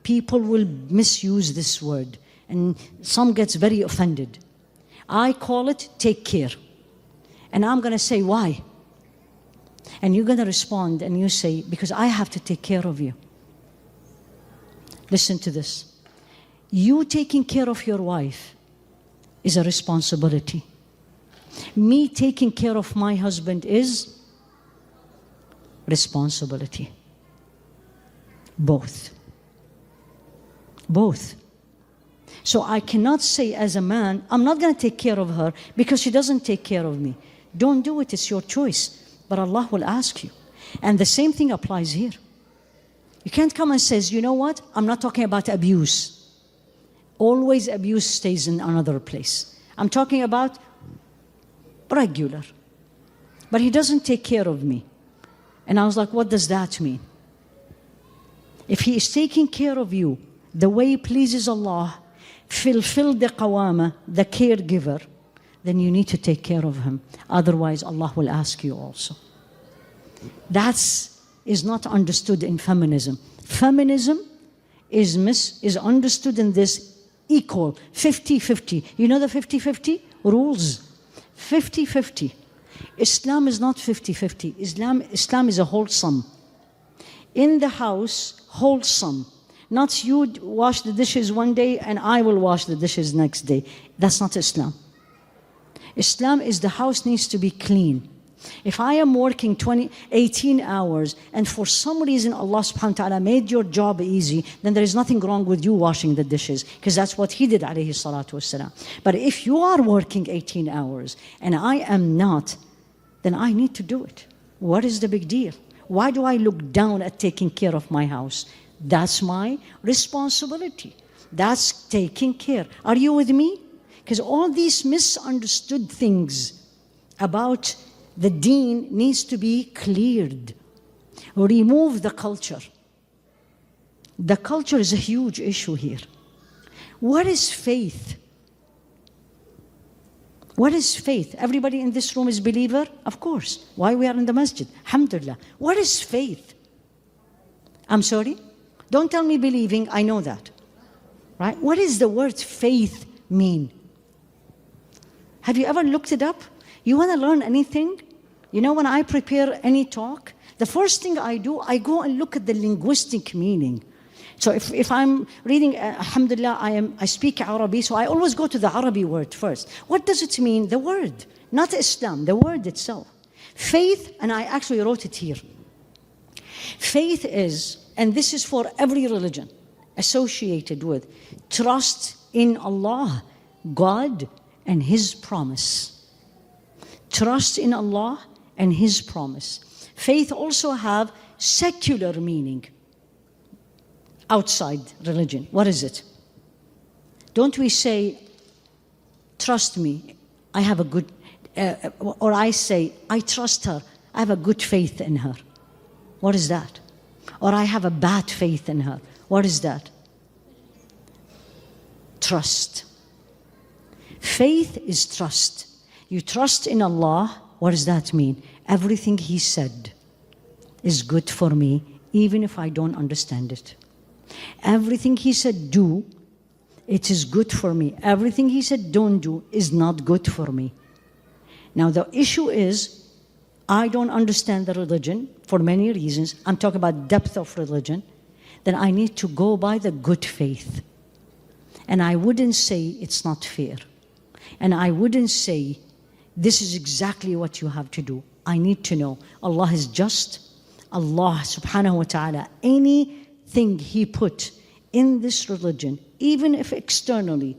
people will misuse this word, and some gets very offended. I call it take care. And I'm going to say, why? And you're going to respond and you say, because I have to take care of you. Listen to this. You taking care of your wife is a responsibility. Me taking care of my husband is responsibility. Both. Both. So I cannot say as a man, I'm not going to take care of her because she doesn't take care of me. Don't do it, it's your choice. But Allah will ask you. And the same thing applies here. You can't come and say, you know what? I'm not talking about abuse. Always abuse stays in another place. I'm talking about regular. But he doesn't take care of me. And I was like, what does that mean? If he is taking care of you the way he pleases Allah, fulfill the qawama, the caregiver, then you need to take care of him. Otherwise, Allah will ask you also. That is not understood in feminism. Feminism is understood in this equal, 50-50. You know the 50-50 rules? 50-50. Islam is not 50-50. Islam is a wholesome. In the house, wholesome. Not you wash the dishes one day and I will wash the dishes next day. That's not Islam. Islam is the house needs to be clean. If I am working 18 hours and for some reason Allah subhanahu wa ta'ala made your job easy, then there is nothing wrong with you washing the dishes, because that's what he did, alayhi salatu wasalam. But if you are working 18 hours and I am not, then I need to do it. What is the big deal? Why do I look down at taking care of my house? That's my responsibility. That's taking care. Are you with me? Because all these misunderstood things about the deen needs to be cleared. Remove the culture. The culture is a huge issue here. What is faith? What is faith? Everybody in this room is believer? Of course. Why we are in the masjid? Alhamdulillah. What is faith? I'm sorry? Don't tell me believing, I know that. Right? What does the word faith mean? Have you ever looked it up? You want to learn anything? You know, when I prepare any talk, the first thing I do, I go and look at the linguistic meaning. So if I'm reading, alhamdulillah, I speak Arabic, so I always go to the Arabic word first. What does it mean? The word, not Islam, the word itself. Faith, and I actually wrote it here. Faith is, and this is for every religion, associated with trust in Allah, God, and His promise. Trust in Allah and His promise. Faith also have secular meaning outside religion. What is it? Don't we say, trust me, I have a good, or I say, I trust her, I have a good faith in her. What is that? Or I have a bad faith in her. What is that? Trust. Faith is trust. You trust in Allah. What does that mean? Everything He said is good for me, even if I don't understand it. Everything He said do, it is good for me. Everything He said don't do is not good for me. Now the issue is, I don't understand the religion for many reasons. I'm talking about depth of religion. Then I need to go by the good faith. And I wouldn't say it's not fair. And I wouldn't say this is exactly what you have to do. I need to know Allah is just. Allah subhanahu wa ta'ala, anything He put in this religion, even if externally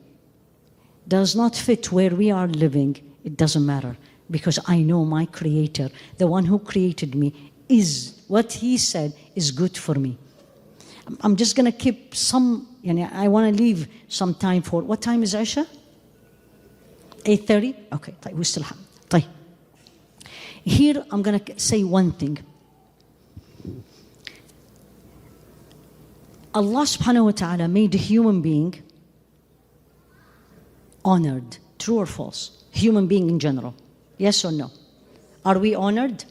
does not fit where we are living, it doesn't matter. Because I know my Creator, the one who created me, is what He said is good for me. I'm just going to keep some, I want to leave some time for, what time is Isha? 8:30? Okay, we still have. Here I'm going to say one thing. Allah subhanahu wa ta'ala made a human being honored. True or false? Human being in general. Yes or no? Are we honored?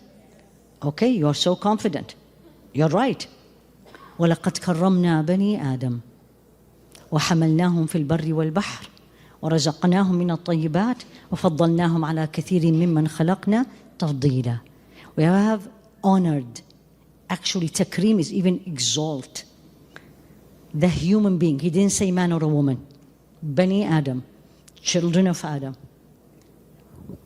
Okay, you are so confident. You're right. وَلَقَدْ كَرَّمْنَا بَنِي آدَمَ وَحَمَلْنَاهُمْ فِي الْبَرِّ وَالْبَحْرِ وَرَزَقْنَاهُم مِّنَ الطَّيِّبَاتِ وَفَضَّلْنَاهُمْ عَلَى كَثِيرٍ مِّمَّنْ خَلَقْنَا تَفْضِيلًا. We have honored. Actually, takreem is even exalt the human being. He didn't say man or a woman. Bani Adam, children of Adam.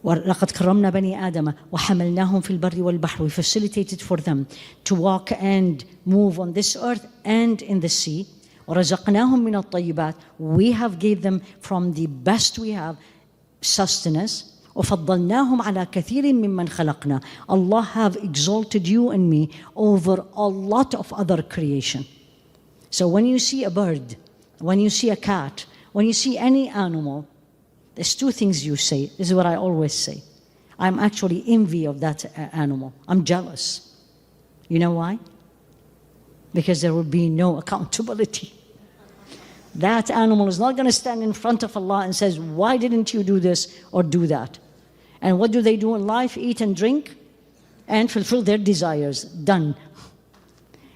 وَلَقَدْ كَرَّمْنَا بَنِي آدَمَ وَحَمَلْنَاهُمْ فِي الْبَرِّ وَالْبَحْرِ. We facilitated for them to walk and move on this earth and in the sea. وَرَزَقْنَاهُمْ مِنَ الطَّيِّبَاتِ. We have gave them from the best we have sustenance. وَفَضَّلْنَاهُمْ عَلَى كَثِيرٍ مِّمَّنْ خَلَقْنَا. Allah have exalted you and me over a lot of other creation. So when you see a bird, when you see a cat, when you see any animal, there's two things you say. This is what I always say. I'm actually envy of that animal. I'm jealous. You know why? Because there will be no accountability. That animal is not going to stand in front of Allah and says, why didn't you do this or do that? And what do they do in life? Eat and drink and fulfill their desires. Done.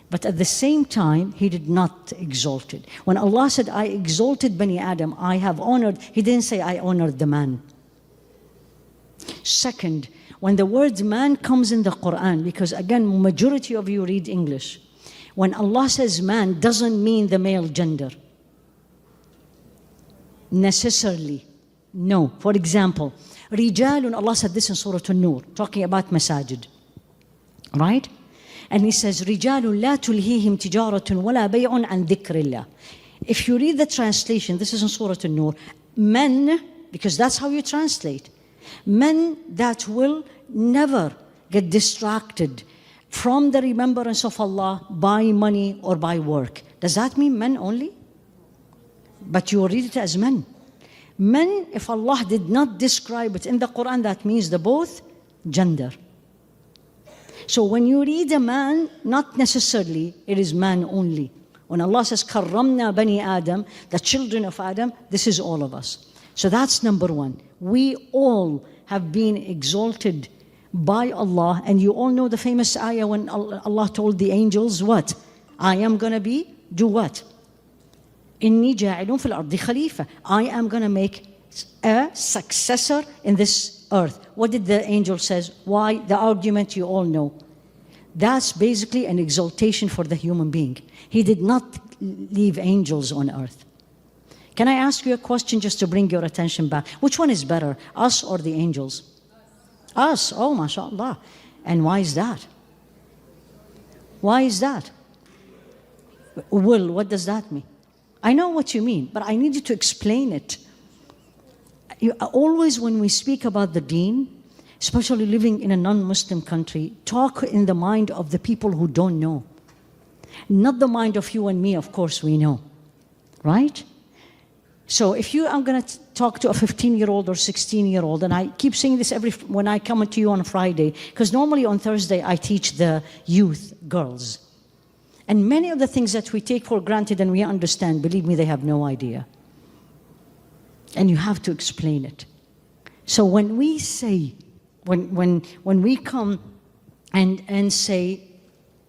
But at the same time, He did not exalt it. When Allah said, I exalted Bani Adam, I have honored, He didn't say, I honored the man. Second, when the word man comes in the Quran, because again, majority of you read English, when Allah says man, doesn't mean the male gender. Necessarily. No. For example, Rijalun, Allah said this in Surah An-Nur, talking about masajid. Right? And He says, Rijalun la tulhihim tijaratun wala bay'un an dhikrillah. If you read the translation, this is in Surah An-Nur, men, because that's how you translate, men that will never get distracted from the remembrance of Allah by money or by work. Does that mean men only? But you read it as men. Men, if Allah did not describe it in the Quran, that means the both gender. So when you read a man, not necessarily it is man only. When Allah says, Karramna Bani Adam, the children of Adam, this is all of us. So that's number one. We all have been exalted by Allah, and you all know the famous ayah when Allah told the angels what? I am going to do what? Inni ja'ilun fil ardi khalifa. I am going to make a successor in this earth. What did the angel says? Why? The argument you all know. That's basically an exaltation for the human being. He did not leave angels on earth. Can I ask you a question just to bring your attention back? Which one is better, us or the angels? Us. Oh, mashallah. And why is that? Why is that? Will, what does that mean? I know what you mean, but I need you to explain it. Always when we speak about the deen, especially living in a non-Muslim country, talk in the mind of the people who don't know. Not the mind of you and me, of course we know. Right? So if I'm going to talk to a 15-year-old or 16-year-old, and I keep saying this when I come to you on Friday, because normally on Thursday I teach the youth, girls. And many of the things that we take for granted and we understand, believe me, they have no idea. And you have to explain it. So when we say, when we come and say,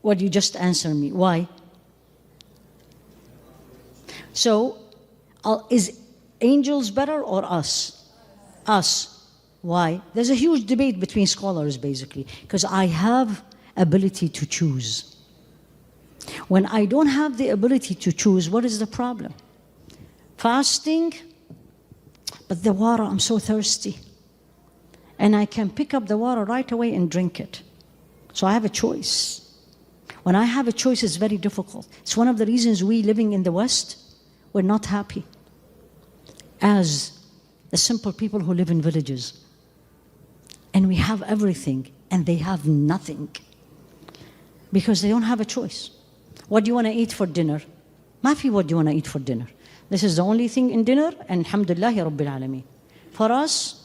well, you just answer me, why? So, is angels better or us? Us. Why? There's a huge debate between scholars, basically, because I have ability to choose. When I don't have the ability to choose, what is the problem? Fasting, but the water, I'm so thirsty. And I can pick up the water right away and drink it. So I have a choice. When I have a choice, it's very difficult. It's one of the reasons we living in the West, we're not happy as the simple people who live in villages. And we have everything, and they have nothing. Because they don't have a choice. What do you want to eat for dinner? Mafi, what do you want to eat for dinner? This is the only thing in dinner, and alhamdulillahi rabbil alameen. For us,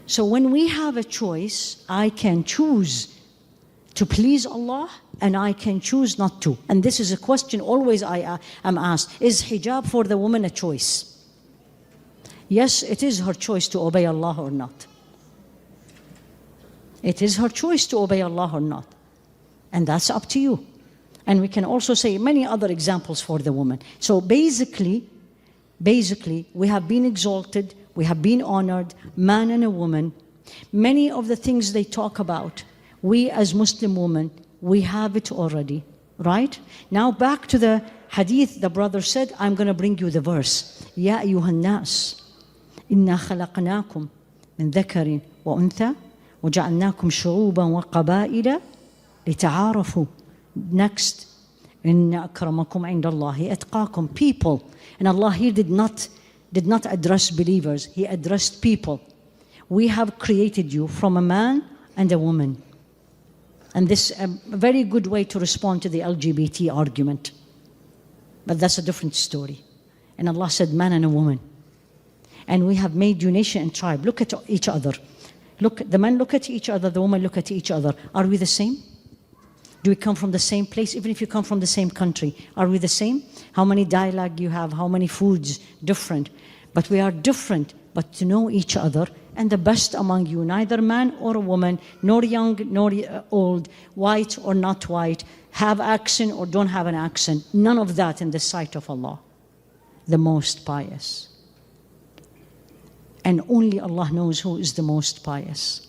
so when we have a choice, I can choose to please Allah, and I can choose not to. And this is a question always I am asked. Is hijab for the woman a choice? Yes, it is her choice to obey Allah or not. It is her choice to obey Allah or not. And that's up to you. And we can also say many other examples for the woman. So basically, we have been exalted, we have been honored, man and a woman. Many of the things they talk about, we as Muslim women, we have it already, right? Now back to the hadith, the brother said, I'm going to bring you the verse. Ya ayyuhan nas, inna khalaqnakum min dhakarin wa untha, wa ja'alnakum shu'uban wa qabaila lita'arafu. Next, inna akramakum indallahi atqakum. People. And Allah here did not address believers, He addressed people. We have created you from a man and a woman. And this is a very good way to respond to the LGBT argument. But that's a different story. And Allah said, man and a woman. And we have made you nation and tribe. Look at each other. Look, the men look at each other, the women look at each other. Are we the same? Do we come from the same place? Even if you come from the same country, are we the same? How many dialect you have? How many foods? Different. But we are different, but to know each other. And the best among you, neither man or a woman, nor young nor old, white or not white, have accent or don't have an accent. None of that in the sight of Allah, the most pious. And only Allah knows who is the most pious.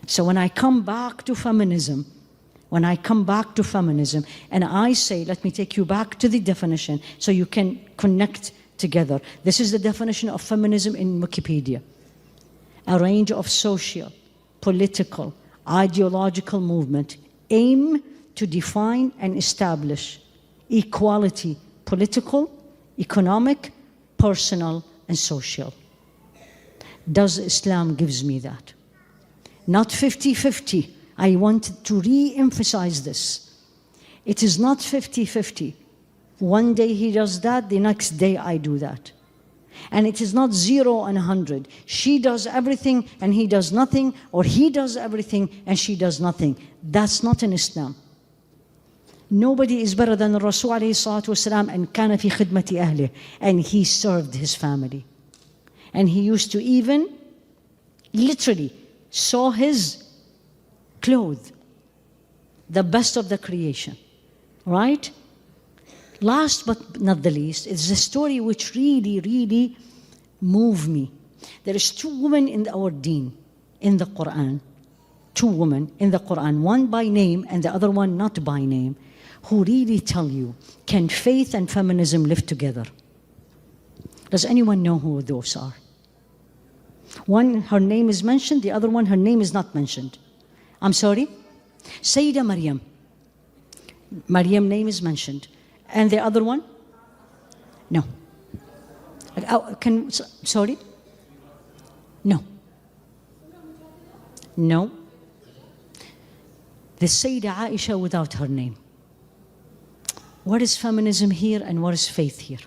So when I come back to feminism, and I say, let me take you back to the definition so you can connect together. This is the definition of feminism in Wikipedia. A range of social, political, ideological movement aim to define and establish equality, political, economic, personal, and social. Does Islam gives me that? Not 50-50. I want to re-emphasize this. It is not 50-50. One day he does that, the next day I do that. And it is not 0 and 100. She does everything and he does nothing, or he does everything and she does nothing. That's not in Islam. Nobody is better than Rasul alayhi salatu wasalam, and kana fi khidmati ahlih. And he served his family. And he used to even literally sew his clothes, the best of the creation, right? Last but not the least, it's a story which really, really moved me. There is 2 women in our deen, in the Quran. 2 women in the Quran, one by name and the other one not by name, who really tell you, can faith and feminism live together? Does anyone know who those are? One, her name is mentioned, the other one, her name is not mentioned. I'm sorry? Sayyida Maryam. Maryam name is mentioned. And the other one? No. Sorry? No. No. The Sayyida Aisha without her name. What is feminism here and what is faith here?